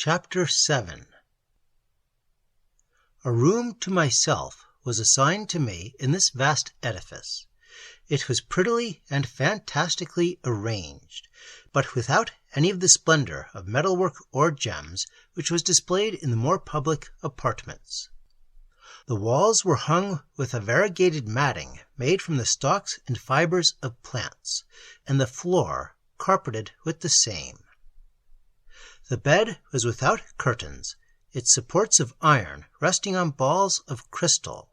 Chapter 7. A room to myself was assigned to me in this vast edifice. It was prettily and fantastically arranged, but without any of the splendor of metalwork or gems which was displayed in the more public apartments. The walls were hung with a variegated matting made from the stalks and fibers of plants, and the floor carpeted with the same. The bed was without curtains, its supports of iron resting on balls of crystal,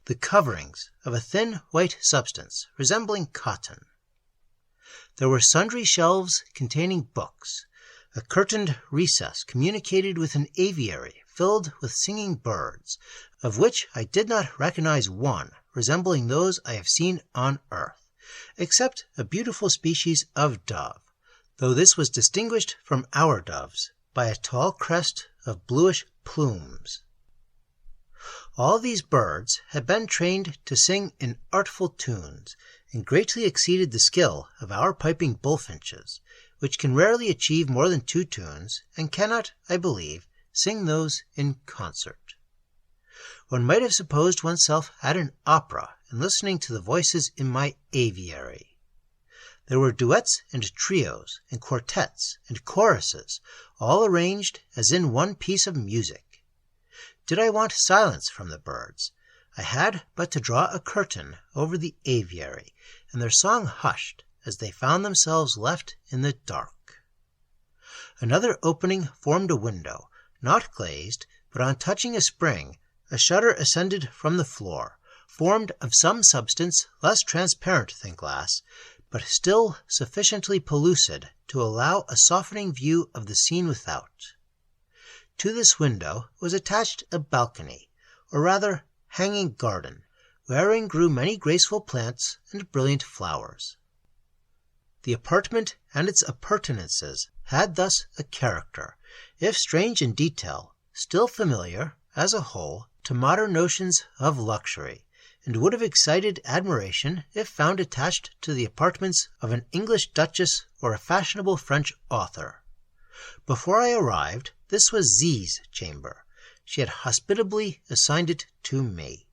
the coverings of a thin white substance resembling cotton. There were sundry shelves containing books. A curtained recess communicated with an aviary filled with singing birds, of which I did not recognize one resembling those I have seen on earth, except a beautiful species of dove, though this was distinguished from our doves by a tall crest of bluish plumes. All these birds had been trained to sing in artful tunes, and greatly exceeded the skill of our piping bullfinches, which can rarely achieve more than 2 tunes, and cannot, I believe, sing those in concert. One might have supposed oneself at an opera in listening to the voices in my aviary. There were duets and trios and quartets and choruses, all arranged as in one piece of music. Did I want silence from the birds, I had but to draw a curtain over the aviary, and their song hushed as they found themselves left in the dark. Another opening formed a window, not glazed, but on touching a spring, a shutter ascended from the floor, formed of some substance less transparent than glass, but still sufficiently pellucid to allow a softening view of the scene without. To this window was attached a balcony, or rather hanging garden, wherein grew many graceful plants and brilliant flowers. The apartment and its appurtenances had thus a character, if strange in detail, still familiar, as a whole, to modern notions of luxury, and would have excited admiration if found attached to the apartments of an English duchess or a fashionable French author. Before I arrived, this was Z's chamber. She had hospitably assigned it to me.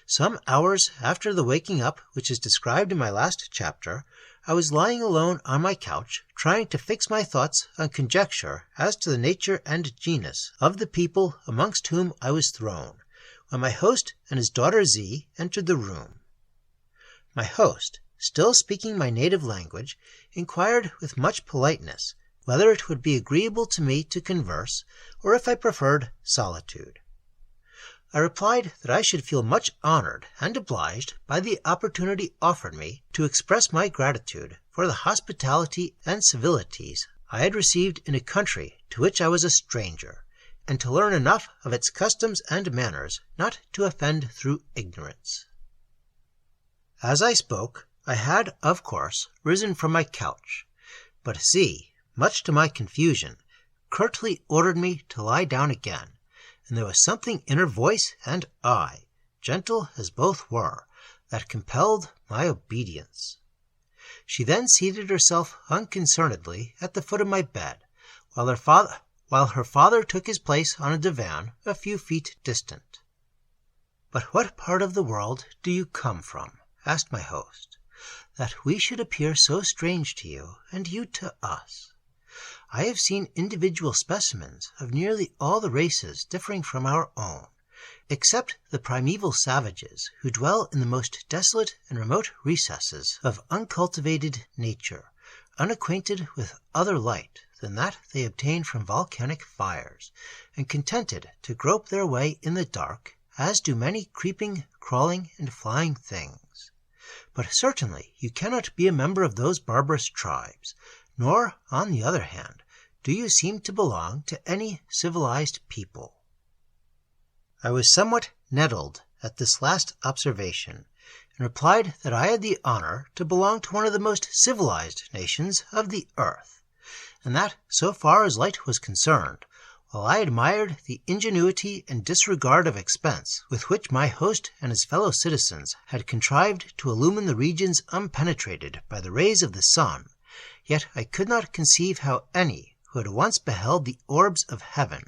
Some hours after the waking up which is described in my last chapter, I was lying alone on my couch, trying to fix my thoughts on conjecture as to the nature and genus of the people amongst whom I was thrown, when my host and his daughter Z entered the room. My host, still speaking my native language, inquired with much politeness whether it would be agreeable to me to converse, or if I preferred solitude. I replied that I should feel much honored and obliged by the opportunity offered me to express my gratitude for the hospitality and civilities I had received in a country to which I was a stranger, and to learn enough of its customs and manners not to offend through ignorance. As I spoke, I had, of course, risen from my couch, but Z, much to my confusion, curtly ordered me to lie down again, and there was something in her voice and eye, gentle as both were, that compelled my obedience. She then seated herself unconcernedly at the foot of my bed, while her father took his place on a divan a few feet distant. "But what part of the world do you come from?" asked my host, "that we should appear so strange to you, and you to us? I have seen individual specimens of nearly all the races differing from our own, except the primeval savages who dwell in the most desolate and remote recesses of uncultivated nature, unacquainted with other light than that they obtain from volcanic fires, and contented to grope their way in the dark, as do many creeping, crawling, and flying things. But certainly you cannot be a member of those barbarous tribes, nor, on the other hand, do you seem to belong to any civilized people." I was somewhat nettled at this last observation, and replied that I had the honor to belong to one of the most civilized nations of the earth, and that, so far as light was concerned, while I admired the ingenuity and disregard of expense with which my host and his fellow citizens had contrived to illumine the regions unpenetrated by the rays of the sun, yet I could not conceive how any who had once beheld the orbs of heaven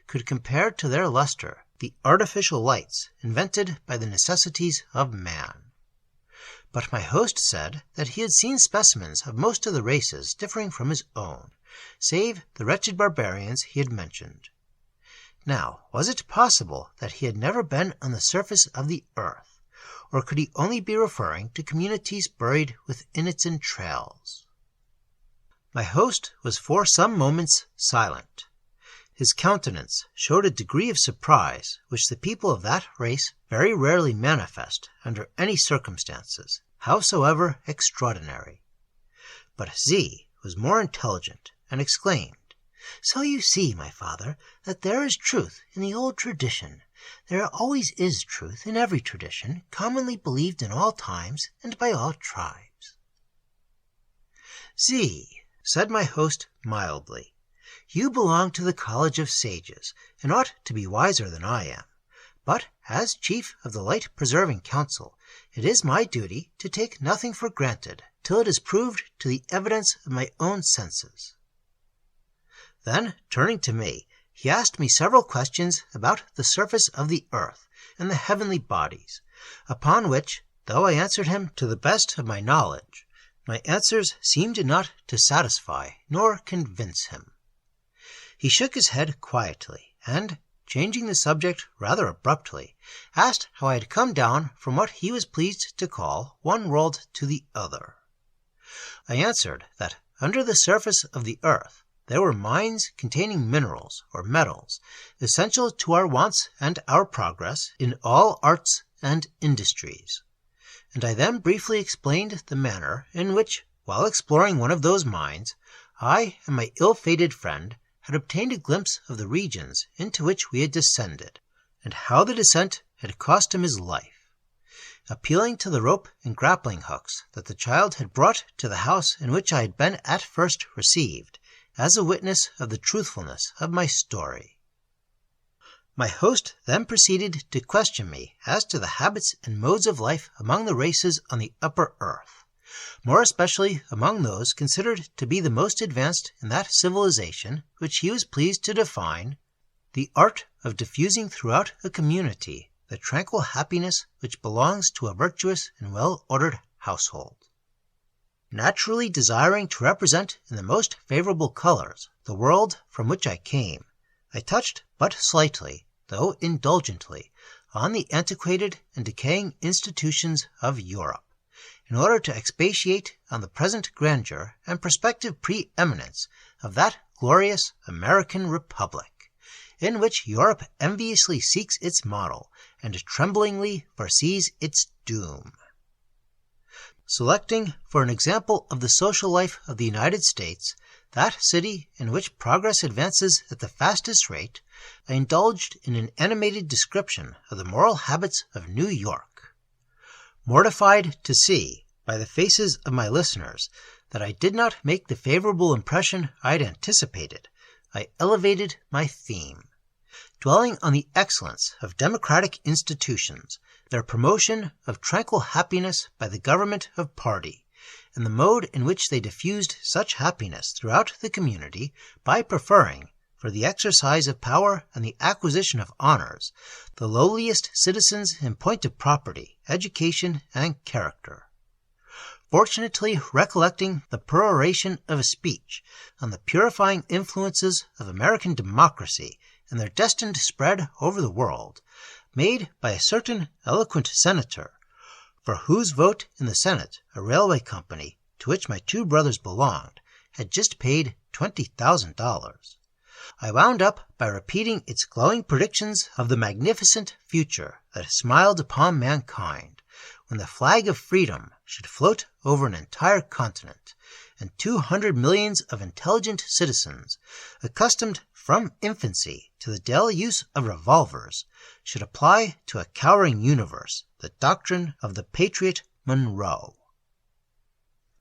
could compare to their luster the artificial lights invented by the necessities of man. But my host said that he had seen specimens of most of the races differing from his own, save the wretched barbarians he had mentioned. Now, was it possible that he had never been on the surface of the earth, or could he only be referring to communities buried within its entrails? My host was for some moments silent. His countenance showed a degree of surprise which the people of that race very rarely manifest under any circumstances, howsoever extraordinary. But Z was more intelligent, and exclaimed, "So you see, my father, that there is truth in the old tradition. There always is truth in every tradition, commonly believed in all times and by all tribes." "Z," said my host mildly, "you belong to the College of Sages, and ought to be wiser than I am. But, as Chief of the Light-Preserving Council, it is my duty to take nothing for granted till it is proved to the evidence of my own senses." Then, turning to me, he asked me several questions about the surface of the earth and the heavenly bodies, upon which, though I answered him to the best of my knowledge, my answers seemed not to satisfy nor convince him. He shook his head quietly, and, changing the subject rather abruptly, asked how I had come down from what he was pleased to call one world to the other. I answered that under the surface of the earth there were mines containing minerals or metals, essential to our wants and our progress in all arts and industries. And I then briefly explained the manner in which, while exploring one of those mines, I and my ill-fated friend had obtained a glimpse of the regions into which we had descended, and how the descent had cost him his life, appealing to the rope and grappling hooks that the child had brought to the house in which I had been at first received, as a witness of the truthfulness of my story. My host then proceeded to question me as to the habits and modes of life among the races on the upper earth, more especially among those considered to be the most advanced in that civilization which he was pleased to define the art of diffusing throughout a community the tranquil happiness which belongs to a virtuous and well-ordered household. Naturally desiring to represent in the most favorable colors the world from which I came, I touched but slightly, though indulgently, on the antiquated and decaying institutions of Europe, in order to expatiate on the present grandeur and prospective preeminence of that glorious American Republic, in which Europe enviously seeks its model and tremblingly foresees its doom. Selecting for an example of the social life of the United States that city in which progress advances at the fastest rate, I indulged in an animated description of the moral habits of New York. Mortified to see, by the faces of my listeners, that I did not make the favorable impression I had anticipated, I elevated my theme, dwelling on the excellence of democratic institutions, their promotion of tranquil happiness by the government of party, and the mode in which they diffused such happiness throughout the community by preferring, for the exercise of power and the acquisition of honors, the lowliest citizens in point of property, education, and character. Fortunately recollecting the peroration of a speech on the purifying influences of American democracy and their destined spread over the world, made by a certain eloquent senator, for whose vote in the Senate a railway company, to which my two brothers belonged, had just paid $20,000, I wound up by repeating its glowing predictions of the magnificent future that smiled upon mankind, when the flag of freedom should float over an entire continent, and 200 millions of intelligent citizens, accustomed from infancy to the daily use of revolvers, should apply to a cowering universe the doctrine of the patriot Monroe.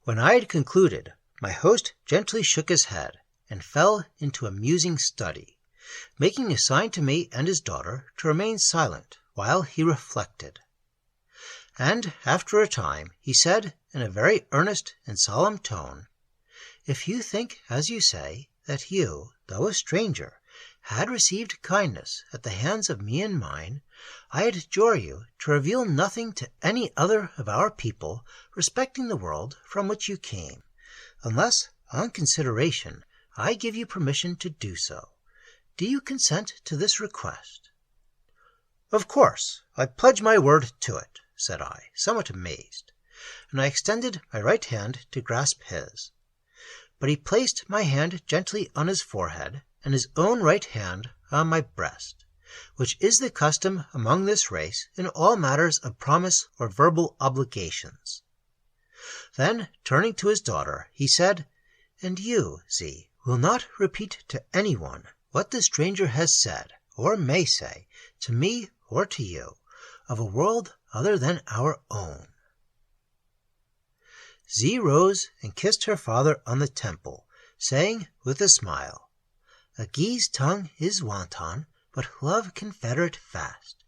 When I had concluded, my host gently shook his head and fell into a musing study, making a sign to me and his daughter to remain silent while he reflected. And after a time he said in a very earnest and solemn tone, "If you think, as you say, that you, though a stranger, had received kindness at the hands of me and mine, I adjure you to reveal nothing to any other of our people respecting the world from which you came, unless, on consideration, I give you permission to do so. Do you consent to this request?" "Of course, I pledge my word to it," said I, somewhat amazed, and I extended my right hand to grasp his. But he placed my hand gently on his forehead, and his own right hand on my breast, which is the custom among this race in all matters of promise or verbal obligations. Then, turning to his daughter, he said, "And you, Z, will not repeat to anyone what the stranger has said, or may say, to me or to you, of a world other than our own." Z rose and kissed her father on the temple, saying with a smile, "A gee's tongue is wanton, but love can fetter it fast.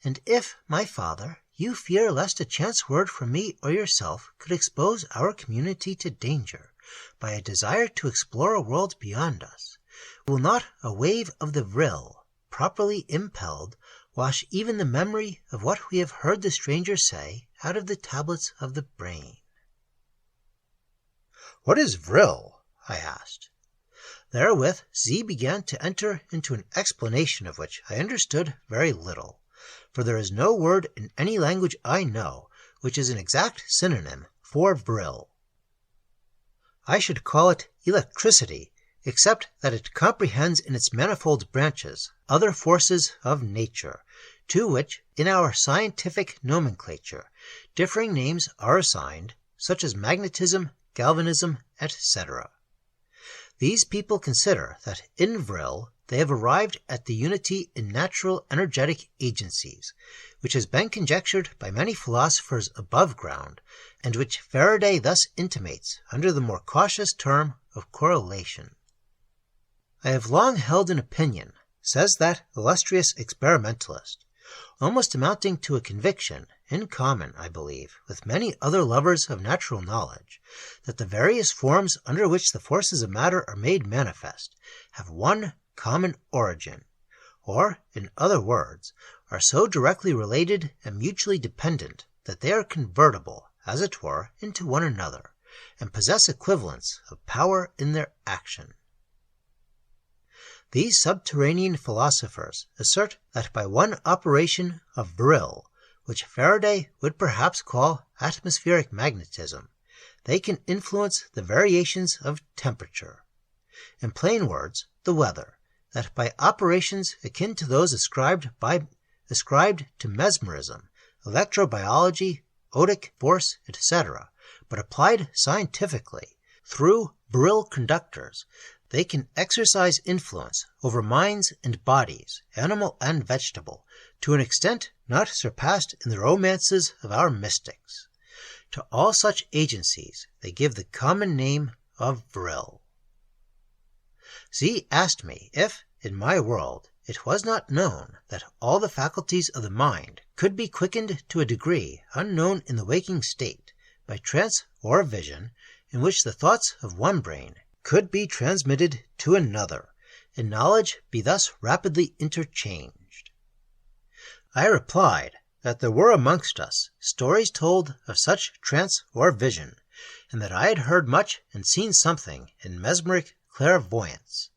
And if, my father, you fear lest a chance word from me or yourself could expose our community to danger, by a desire to explore a world beyond us, will not a wave of the vril, properly impelled, wash even the memory of what we have heard the stranger say out of the tablets of the brain?" "What is vril?" I asked. Therewith Z began to enter into an explanation of which I understood very little, for there is no word in any language I know which is an exact synonym for vril. I should call it electricity, except that it comprehends in its manifold branches other forces of nature, to which, in our scientific nomenclature, differing names are assigned, such as magnetism, galvanism, etc. These people consider that in vril they have arrived at the unity in natural energetic agencies, which has been conjectured by many philosophers above ground, and which Faraday thus intimates under the more cautious term of correlation. "I have long held an opinion," says that illustrious experimentalist, "almost amounting to a conviction, in common, I believe, with many other lovers of natural knowledge, that the various forms under which the forces of matter are made manifest have one common origin, or, in other words, are so directly related and mutually dependent that they are convertible, as it were, into one another, and possess equivalents of power in their action." These subterranean philosophers assert that by one operation of vril, which Faraday would perhaps call atmospheric magnetism, they can influence the variations of temperature. In plain words, the weather, that by operations akin to those ascribed to mesmerism, electrobiology, Odic force, etc., but applied scientifically, through vril conductors, they can exercise influence over minds and bodies, animal and vegetable, to an extent not surpassed in the romances of our mystics. To all such agencies they give the common name of vril. Z asked me if, in my world, it was not known that all the faculties of the mind could be quickened to a degree unknown in the waking state, by trance or vision, in which the thoughts of one brain could be transmitted to another, and knowledge be thus rapidly interchanged. I replied that there were amongst us stories told of such trance or vision, and that I had heard much and seen something in mesmeric clairvoyance,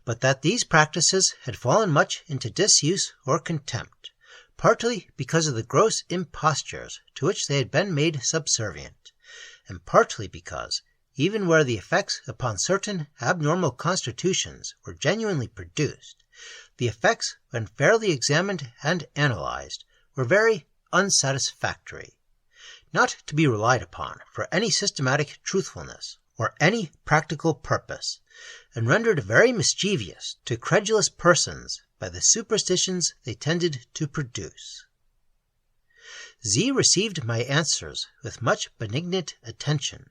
but that these practices had fallen much into disuse or contempt, partly because of the gross impostures to which they had been made subservient, and partly because, even where the effects upon certain abnormal constitutions were genuinely produced, the effects, when fairly examined and analyzed, were very unsatisfactory, not to be relied upon for any systematic truthfulness or any practical purpose, and rendered very mischievous to credulous persons by the superstitions they tended to produce. Z received my answers with much benignant attention,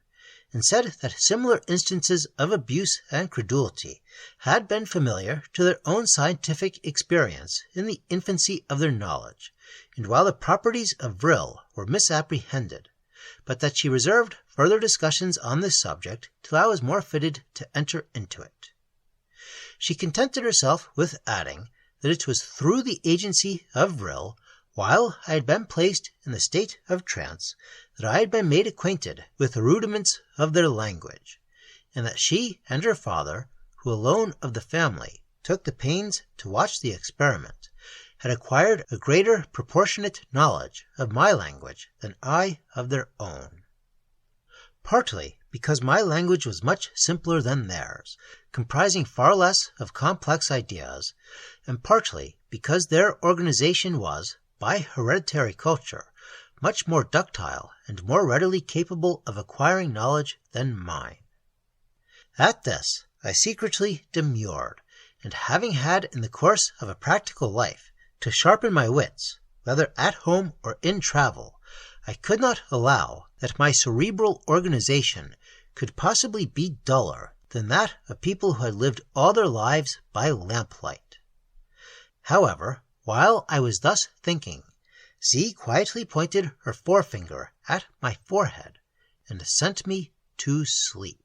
and said that similar instances of abuse and credulity had been familiar to their own scientific experience in the infancy of their knowledge, and while the properties of vril were misapprehended, but that she reserved further discussions on this subject till I was more fitted to enter into it. she contented herself with adding that it was through the agency of vril, while I had been placed in the state of trance, that I had been made acquainted with the rudiments of their language, and that she and her father, who alone of the family took the pains to watch the experiment, had acquired a greater proportionate knowledge of my language than I of their own. Partly because my language was much simpler than theirs, comprising far less of complex ideas, and partly because their organization was, by hereditary culture, much more ductile and more readily capable of acquiring knowledge than mine. At this I secretly demurred, and having had in the course of a practical life to sharpen my wits, whether at home or in travel, I could not allow that my cerebral organization could possibly be duller than that of people who had lived all their lives by lamplight. However, while I was thus thinking, Z quietly pointed her forefinger at my forehead and sent me to sleep.